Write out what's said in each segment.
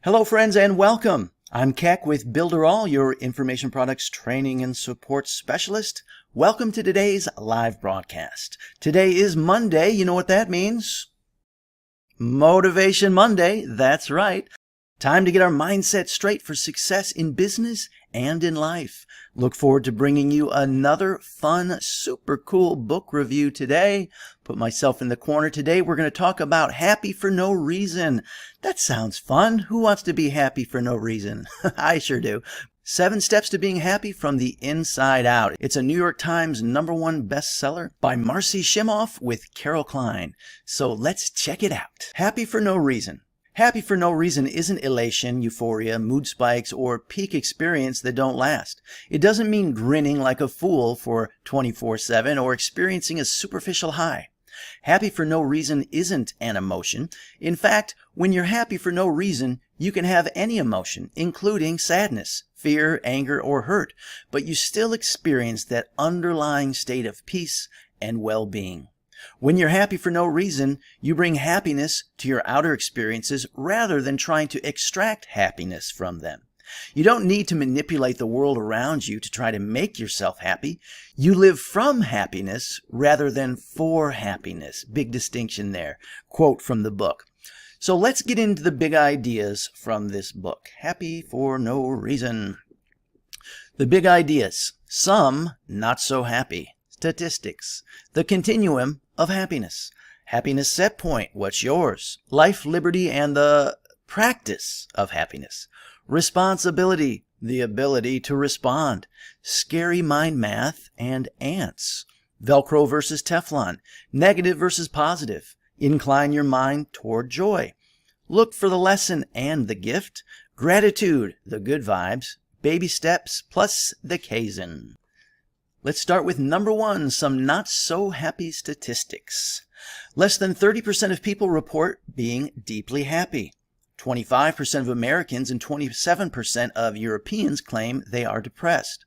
Hello friends and welcome. I'm Keck with Builderall, your information products training and support specialist. Welcome to today's live broadcast. Today is Monday. You know what that means? Motivation Monday. That's right. Time to get our mindset straight for success in business and in life. Look forward to bringing you another fun, super cool book review today. Put myself in the corner today. We're going to talk about happy for no reason. That sounds fun. Who wants to be happy for no reason? I sure do. 7 Steps to Being Happy from the Inside Out. It's a New York Times #1 bestseller by Marcy Shimoff with Carol Klein. So let's check it out. Happy for no reason. Happy for no reason isn't elation, euphoria, mood spikes, or peak experience that don't last. It doesn't mean grinning like a fool for 24/7 or experiencing a superficial high. Happy for no reason isn't an emotion. In fact, when you're happy for no reason, you can have any emotion, including sadness, fear, anger, or hurt, but you still experience that underlying state of peace and well-being. When you're happy for no reason, you bring happiness to your outer experiences rather than trying to extract happiness from them. You don't need to manipulate the world around you to try to make yourself happy. You live from happiness rather than for happiness. Big distinction there. Quote from the book. So let's get into the big ideas from this book. Happy for no reason. The big ideas. Some not so happy. Statistics. The continuum of happiness. Happiness set point. What's yours? Life, liberty, and the practice of happiness. Responsibility. The ability to respond. Scary mind math and ants. Velcro versus Teflon. Negative versus positive. Incline your mind toward joy. Look for the lesson and the gift. Gratitude. The good vibes. Baby steps plus the Kaizen. Let's start with #1, some not so happy statistics. Less than 30% of people report being deeply happy. 25% of Americans and 27% of Europeans claim they are depressed.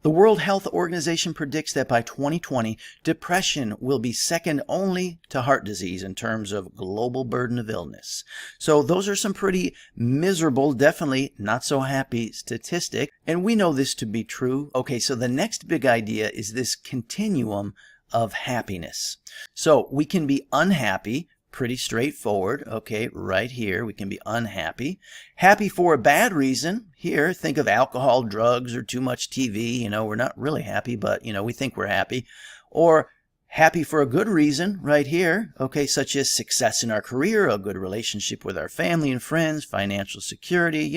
The World Health Organization predicts that by 2020, depression will be second only to heart disease in terms of global burden of illness. So those are some pretty miserable, definitely not so happy statistics, and we know this to be true. Okay, so the next big idea is this continuum of happiness. So we can be unhappy, pretty straightforward, okay, right here, we can be unhappy. Happy for a bad reason, here, think of alcohol, drugs, or too much TV, we're not really happy, but, we think we're happy. Or happy for a good reason, right here, okay, such as success in our career, a good relationship with our family and friends, financial security,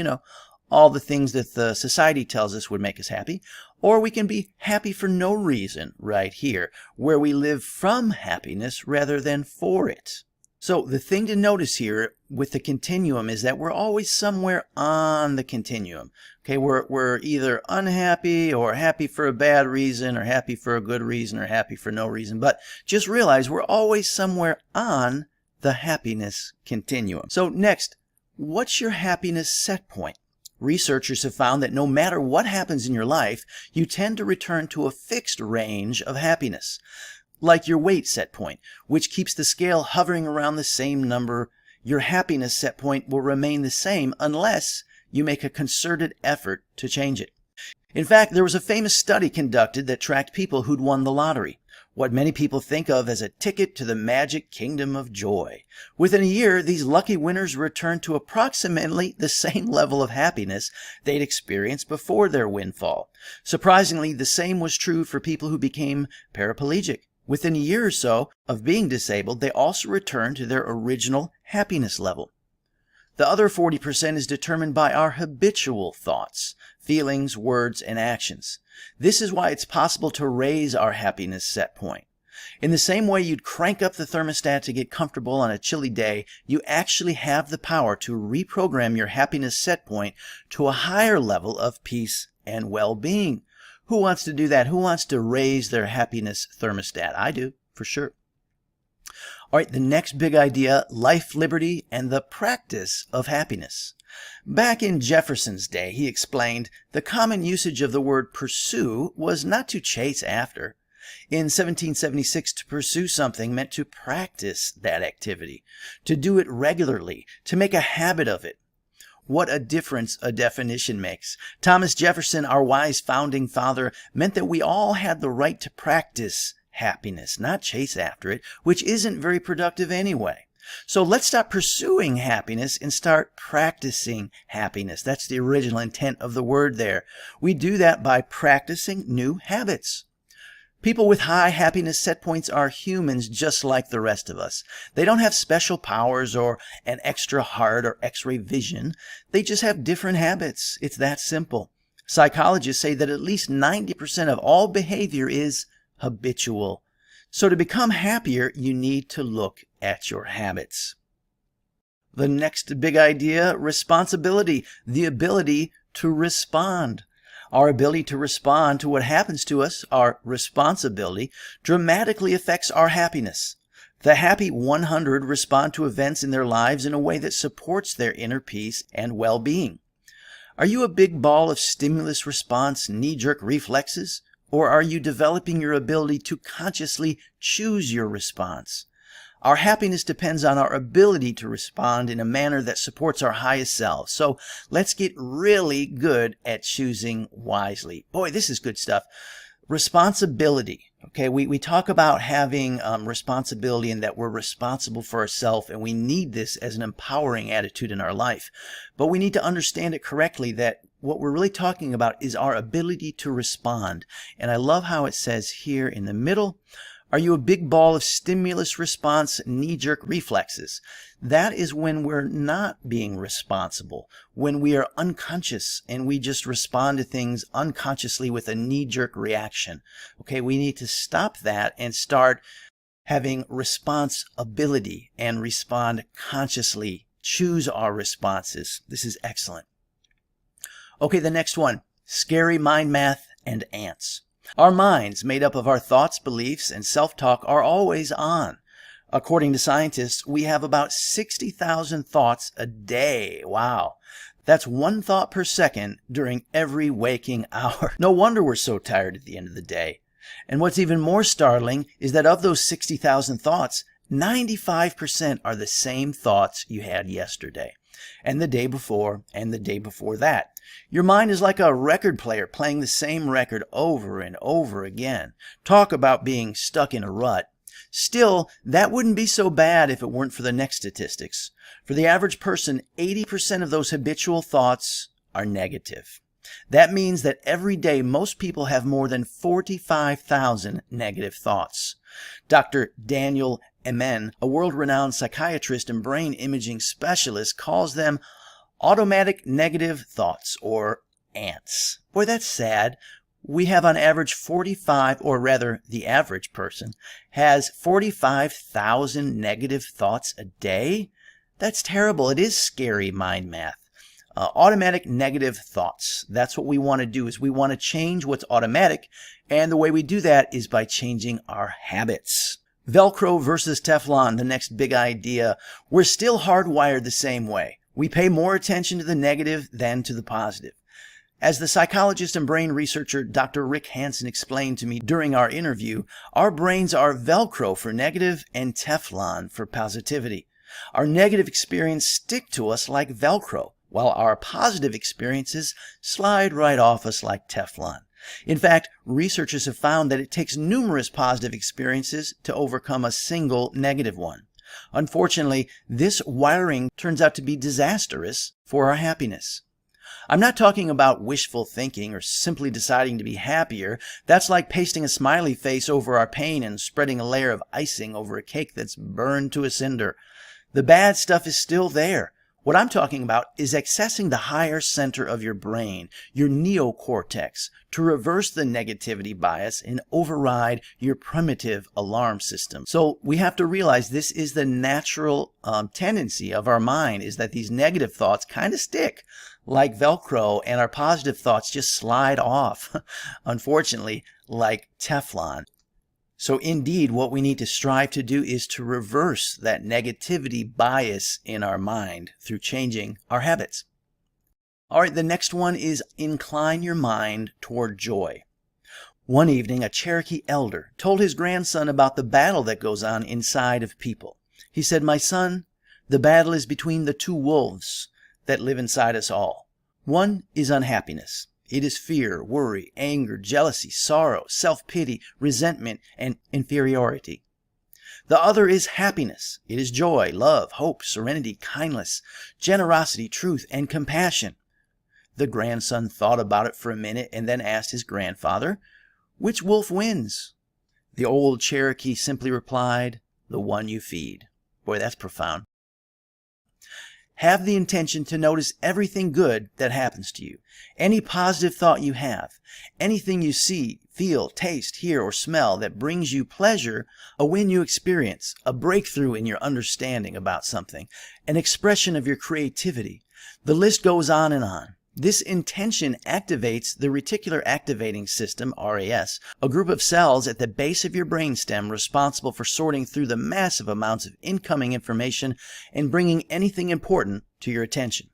all the things that the society tells us would make us happy. Or we can be happy for no reason, right here, where we live from happiness rather than for it. So the thing to notice here with the continuum is that we're always somewhere on the continuum. Okay, we're either unhappy or happy for a bad reason or happy for a good reason or happy for no reason. But just realize we're always somewhere on the happiness continuum. So next, what's your happiness set point? Researchers have found that no matter what happens in your life, you tend to return to a fixed range of happiness. Like your weight set point, which keeps the scale hovering around the same number, your happiness set point will remain the same unless you make a concerted effort to change it. In fact, there was a famous study conducted that tracked people who'd won the lottery, what many people think of as a ticket to the magic kingdom of joy. Within a year, these lucky winners returned to approximately the same level of happiness they'd experienced before their windfall. Surprisingly, the same was true for people who became paraplegic. Within a year or so of being disabled, they also return to their original happiness level. The other 40% is determined by our habitual thoughts, feelings, words, and actions. This is why it's possible to raise our happiness set point. In the same way you'd crank up the thermostat to get comfortable on a chilly day, you actually have the power to reprogram your happiness set point to a higher level of peace and well-being. Who wants to do that? Who wants to raise their happiness thermostat? I do, for sure. All right, the next big idea, life, liberty, and the practice of happiness. Back in Jefferson's day, he explained, the common usage of the word pursue was not to chase after. In 1776, to pursue something meant to practice that activity, to do it regularly, to make a habit of it. What a difference a definition makes. Thomas Jefferson, our wise founding father, meant that we all had the right to practice happiness, not chase after it, which isn't very productive anyway. So let's stop pursuing happiness and start practicing happiness. That's the original intent of the word there. We do that by practicing new habits. People with high happiness set points are humans just like the rest of us. They don't have special powers or an extra heart or x-ray vision. They just have different habits. It's that simple. Psychologists say that at least 90% of all behavior is habitual. So to become happier, you need to look at your habits. The next big idea, responsibility, the ability to respond. Our ability to respond to what happens to us, our responsibility, dramatically affects our happiness. The happy 100 respond to events in their lives in a way that supports their inner peace and well-being. Are you a big ball of stimulus response, knee-jerk reflexes? Or are you developing your ability to consciously choose your response? Our happiness depends on our ability to respond in a manner that supports our highest selves. So let's get really good at choosing wisely. Boy, this is good stuff. Responsibility. Okay, we talk about having responsibility and that we're responsible for ourselves, and we need this as an empowering attitude in our life. But we need to understand it correctly that what we're really talking about is our ability to respond. And I love how it says here in the middle, are you a big ball of stimulus response, knee-jerk reflexes? That is when we're not being responsible, when we are unconscious and we just respond to things unconsciously with a knee-jerk reaction. Okay, we need to stop that and start having responsibility and respond consciously. Choose our responses. This is excellent. Okay, the next one, scary mind math and ants. Our minds, made up of our thoughts, beliefs, and self-talk, are always on. According to scientists, we have about 60,000 thoughts a day. Wow. That's one thought per second during every waking hour. No wonder we're so tired at the end of the day. And what's even more startling is that of those 60,000 thoughts, 95% are the same thoughts you had yesterday, and the day before, and the day before that. Your mind is like a record player playing the same record over and over again. Talk about being stuck in a rut. Still, that wouldn't be so bad if it weren't for the next statistics. For the average person, 80% of those habitual thoughts are negative. That means that every day most people have more than 45,000 negative thoughts. Dr. Daniel Amen, a world-renowned psychiatrist and brain imaging specialist, calls them automatic negative thoughts, or ants. Boy, that's sad. We have on average 45, or rather the average person has 45,000 negative thoughts a day. That's terrible. It is scary mind math. Automatic negative thoughts. That's what we want to do, is we want to change what's automatic, and the way we do that is by changing our habits. Velcro versus Teflon, the next big idea. We're still hardwired the same way. We pay more attention to the negative than to the positive. As the psychologist and brain researcher Dr. Rick Hansen explained to me during our interview, our brains are Velcro for negative and Teflon for positivity. Our negative experiences stick to us like Velcro, while our positive experiences slide right off us like Teflon. In fact, researchers have found that it takes numerous positive experiences to overcome a single negative one. Unfortunately, this wiring turns out to be disastrous for our happiness. I'm not talking about wishful thinking or simply deciding to be happier. That's like pasting a smiley face over our pain and spreading a layer of icing over a cake that's burned to a cinder. The bad stuff is still there. What I'm talking about is accessing the higher center of your brain, your neocortex, to reverse the negativity bias and override your primitive alarm system. So we have to realize this is the natural tendency of our mind, is that these negative thoughts kind of stick like Velcro, and our positive thoughts just slide off, unfortunately, like Teflon. So indeed, what we need to strive to do is to reverse that negativity bias in our mind through changing our habits. All right, the next one is incline your mind toward joy. One evening, a Cherokee elder told his grandson about the battle that goes on inside of people. He said, "My son, the battle is between the two wolves. that live inside us all. One is unhappiness. It is fear, worry, anger, jealousy, sorrow, self-pity, resentment, and inferiority. The other is happiness. It is joy, love, hope, serenity, kindness, generosity, truth, and compassion. The grandson thought about it for a minute and then asked his grandfather, "Which wolf wins?" The old Cherokee simply replied, "The one you feed." Boy, that's profound. Have the intention to notice everything good that happens to you. Any positive thought you have, anything you see, feel, taste, hear, or smell that brings you pleasure, a win you experience, a breakthrough in your understanding about something, an expression of your creativity. The list goes on and on. This intention activates the reticular activating system, RAS, a group of cells at the base of your brainstem responsible for sorting through the massive amounts of incoming information and bringing anything important to your attention.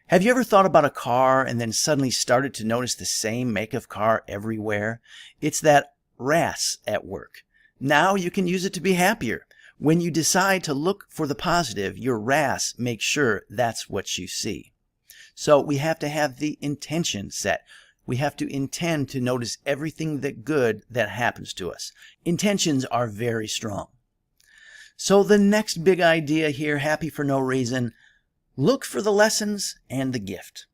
Have you ever thought about a car and then suddenly started to notice the same make of car everywhere? It's that RAS at work. Now you can use it to be happier. When you decide to look for the positive, your RAS makes sure that's what you see. So we have to have the intention set. We have to intend to notice everything good that happens to us. Intentions are very strong. So the next big idea here, happy for no reason, look for the lessons and the gift.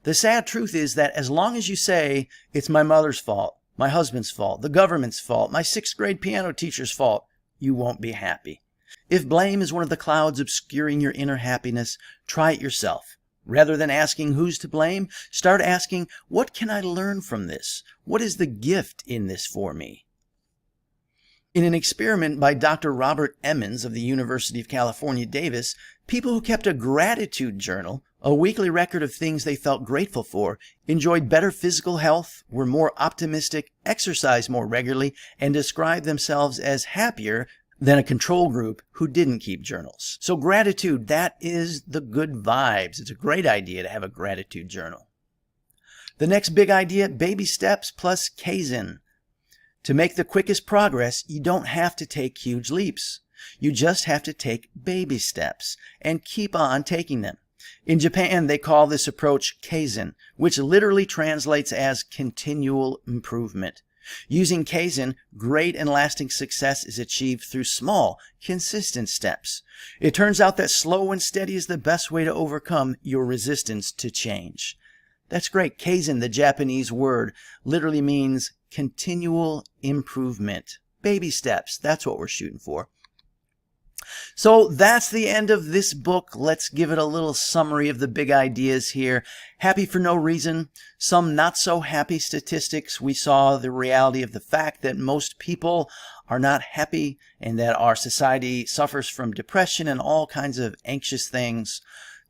The sad truth is that as long as you say, it's my mother's fault, my husband's fault, the government's fault, my 6th grade piano teacher's fault, you won't be happy. If blame is one of the clouds obscuring your inner happiness, try it yourself. Rather than asking who's to blame, start asking, what can I learn from this? What is the gift in this for me? In an experiment by Dr. Robert Emmons of the University of California, Davis, people who kept a gratitude journal, a weekly record of things they felt grateful for, enjoyed better physical health, were more optimistic, exercised more regularly, and described themselves as happier than a control group who didn't keep journals. So gratitude, that is the good vibes. It's a great idea to have a gratitude journal. The next big idea, baby steps plus Kaizen. To make the quickest progress, you don't have to take huge leaps. You just have to take baby steps and keep on taking them. In Japan, they call this approach Kaizen, which literally translates as continual improvement. Using Kaizen, great and lasting success is achieved through small, consistent steps. It turns out that slow and steady is the best way to overcome your resistance to change. That's great. Kaizen, the Japanese word, literally means continual improvement. Baby steps, that's what we're shooting for. So that's the end of this book. Let's give it a little summary of the big ideas here. Happy for no reason. Some not so happy statistics. We saw the reality of the fact that most people are not happy and that our society suffers from depression and all kinds of anxious things.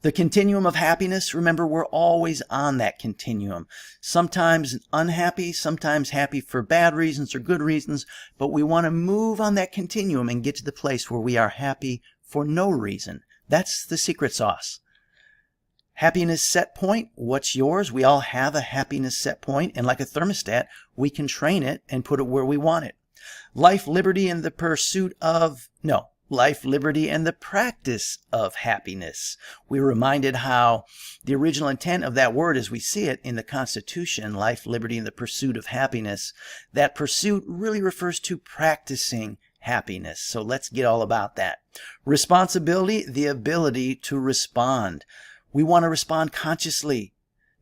The continuum of happiness, remember, we're always on that continuum. Sometimes unhappy, sometimes happy for bad reasons or good reasons, but we want to move on that continuum and get to the place where we are happy for no reason. That's the secret sauce. Happiness set point, what's yours? We all have a happiness set point, and like a thermostat, we can train it and put it where we want it. Life, liberty, and the practice of happiness. We were reminded how the original intent of that word as we see it in the Constitution, life, liberty, and the pursuit of happiness, that pursuit really refers to practicing happiness. So let's get all about that. Responsibility, the ability to respond. We want to respond consciously,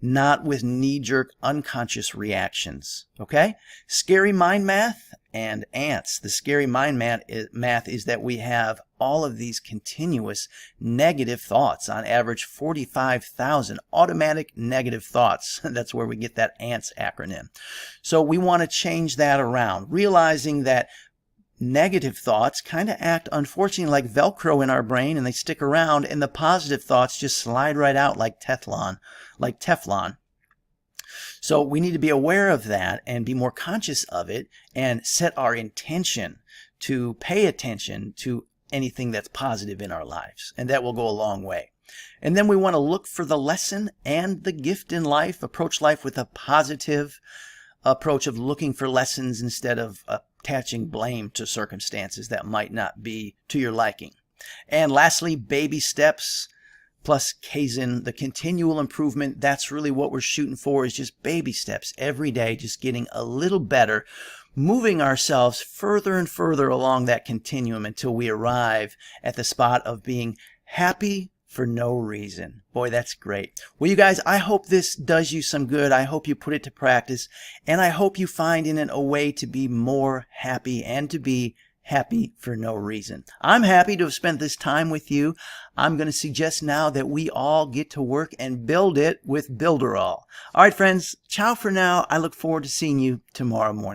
not with knee-jerk unconscious reactions. Okay? Scary mind math and ants. The scary mind math is that we have all of these continuous negative thoughts, on average 45,000 automatic negative thoughts. That's where we get that ANTS acronym. So we want to change that around, realizing that negative thoughts kind of act, unfortunately, like Velcro in our brain, and they stick around, and the positive thoughts just slide right out like Teflon. So we need to be aware of that and be more conscious of it and set our intention to pay attention to anything that's positive in our lives. And that will go a long way. And then we want to look for the lesson and the gift in life, approach life with a positive approach of looking for lessons instead of attaching blame to circumstances that might not be to your liking. And lastly, baby steps. plus Kaizen, the continual improvement. That's really what we're shooting for, is just baby steps every day, just getting a little better, moving ourselves further and further along that continuum until we arrive at the spot of being happy for no reason. Boy, that's great. Well, you guys, I hope this does you some good. I hope you put it to practice, and I hope you find in it a way to be more happy and to be happy for no reason. I'm happy to have spent this time with you. I'm going to suggest now that we all get to work and build it with Builderall. All right, friends, ciao for now. I look forward to seeing you tomorrow morning.